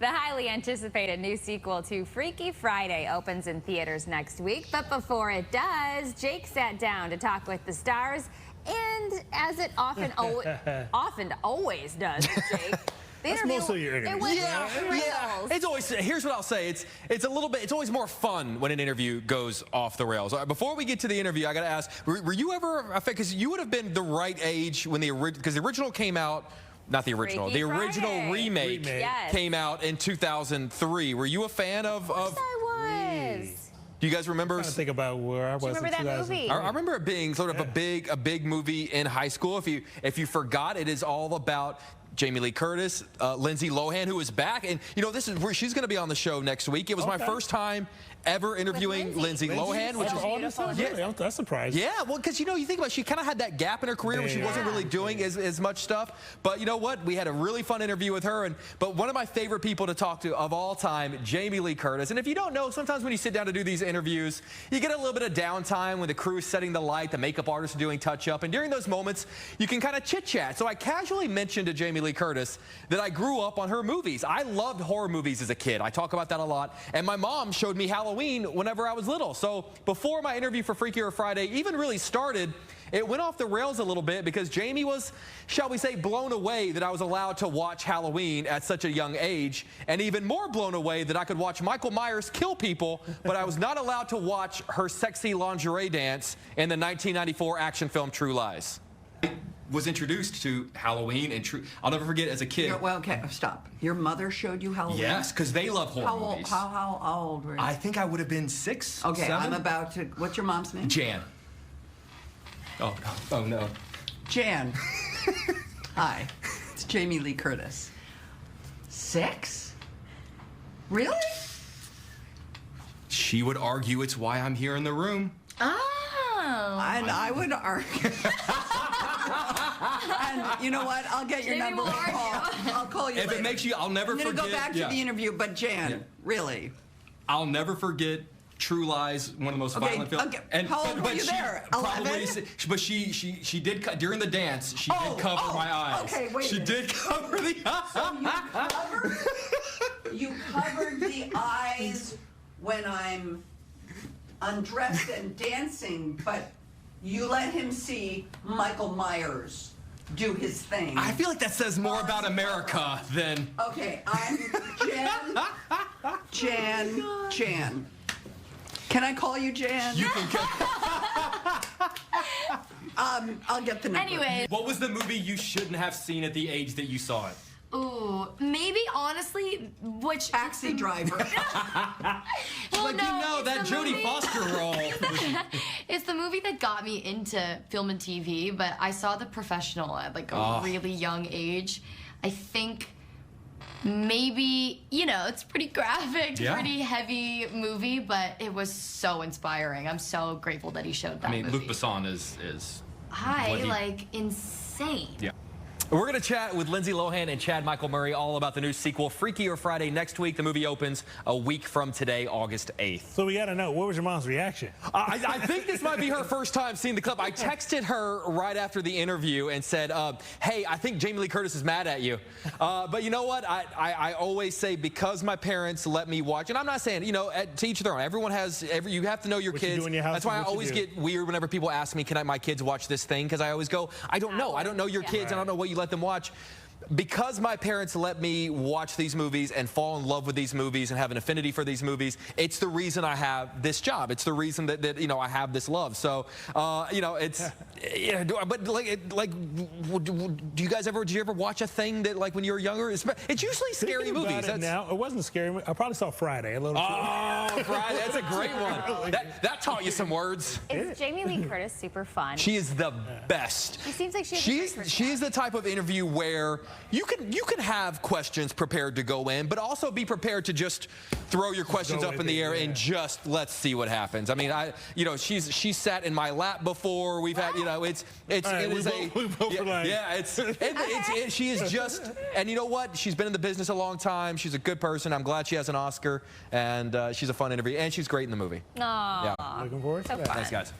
The highly anticipated new sequel to Freaky Friday opens in theaters next week. But before it does, Jake sat down to talk with the stars. And as it often always does with Jake, that's mostly your interview. It went off the rails. It's always, here's what I'll say. It's always more fun when an interview goes off the rails. Before we get to the interview, I got to ask, were you ever, because you would have been the right age when because the original came out, not the original, Freaky the original Friday. remake Yes. came out in 2003. Were you a fan of? Of course I was. Do you guys remember? I'm trying to think about where I was. Do you remember that movie? I remember it being sort of a big movie in high school. If you forgot, it is all about Jamie Lee Curtis, Lindsay Lohan, who is back, and you know this is where she's going to be on the show next week. It was my first time ever interviewing Lindsay Lohan, which is that's surprising. Yeah, well, because you think about it, she kind of had that gap in her career where she wasn't really doing as much stuff. But you know what? We had a really fun interview with her. But one of my favorite people to talk to of all time, Jamie Lee Curtis. And if you don't know, sometimes when you sit down to do these interviews, you get a little bit of downtime when the crew is setting the light, the makeup artists are doing touch-up. And during those moments, you can kind of chit-chat. So I casually mentioned to Jamie Lee Curtis that I grew up on her movies. I loved horror movies as a kid. I talk about that a lot. And my mom showed me Halloween whenever I was little. So before my interview for Freakier Friday even really started, it went off the rails a little bit because Jamie was, shall we say, blown away that I was allowed to watch Halloween at such a young age, and even more blown away that I could watch Michael Myers kill people, but I was not allowed to watch her sexy lingerie dance in the 1994 action film True Lies. Was introduced to Halloween and I'll never forget as a kid. Well, okay, stop. Your mother showed you Halloween? Yes, because they love horror movies. How old were you? I think I would have been 6, Okay, 7. I'm about to. What's your mom's name? Jan. Oh no! Oh no. Jan. Hi, it's Jamie Lee Curtis. 6? Really? She would argue it's why I'm here in the room. Oh. And I would argue. And you know what? I'll get your number. I'll call you If later. it makes you, I'll never forget. I'm going to go back to the interview, but Jan, really. I'll never forget True Lies, one of the most violent films. Okay. And how old were you there? 11? But she did during the dance. She did cover my eyes. Okay, wait. She did cover the eyes. So you covered the eyes when I'm undressed and dancing, but you let him see Michael Myers do his thing. I feel like that says more about America than. Okay, I'm Jan. Can I call you Jan? You can. I'll get the number. Anyway. What was the movie you shouldn't have seen at the age that you saw it? Ooh, maybe honestly, which Taxi Driver. well, like, no, that Jodie Foster role. It's the movie that got me into film and TV, but I saw The Professional at like a really young age. I think maybe, it's pretty graphic, pretty heavy movie, but it was so inspiring. I'm so grateful that he showed that movie. Luc Besson is insane. Yeah. We're going to chat with Lindsay Lohan and Chad Michael Murray all about the new sequel, Freakier Friday, next week. The movie opens a week from today, August 8th. So we got to know, what was your mom's reaction? I think this might be her first time seeing the clip. I texted her right after the interview and said, hey, I think Jamie Lee Curtis is mad at you. But you know what? I always say, because my parents let me watch, and I'm not saying, to each their own. Everyone has, you have to know your kids. That's why I always get weird whenever people ask me, can my kids watch this thing? Because I always go, I don't know. I don't know your kids. I don't know what you let them watch. Because my parents let me watch these movies and fall in love with these movies and have an affinity for these movies, it's the reason I have this job. It's the reason that I have this love. So, it's but do you guys ever watch a thing that when you were younger? It's usually scary movies. Now it wasn't scary. I probably saw Friday. Friday, that's a great one. That taught you some words. Is Jamie Lee Curtis super fun? She is the best. She seems like she's the type of interview where you can have questions prepared to go in, but also be prepared to just throw your questions up in the air and just let's see what happens. I mean, she's sat in my lap before. We've had, she is just, and you know what? She's been in the business a long time. She's a good person. I'm glad she has an Oscar, and she's a fun interview, and she's great in the movie. Aww. Yeah. Looking forward to that. Thanks, guys.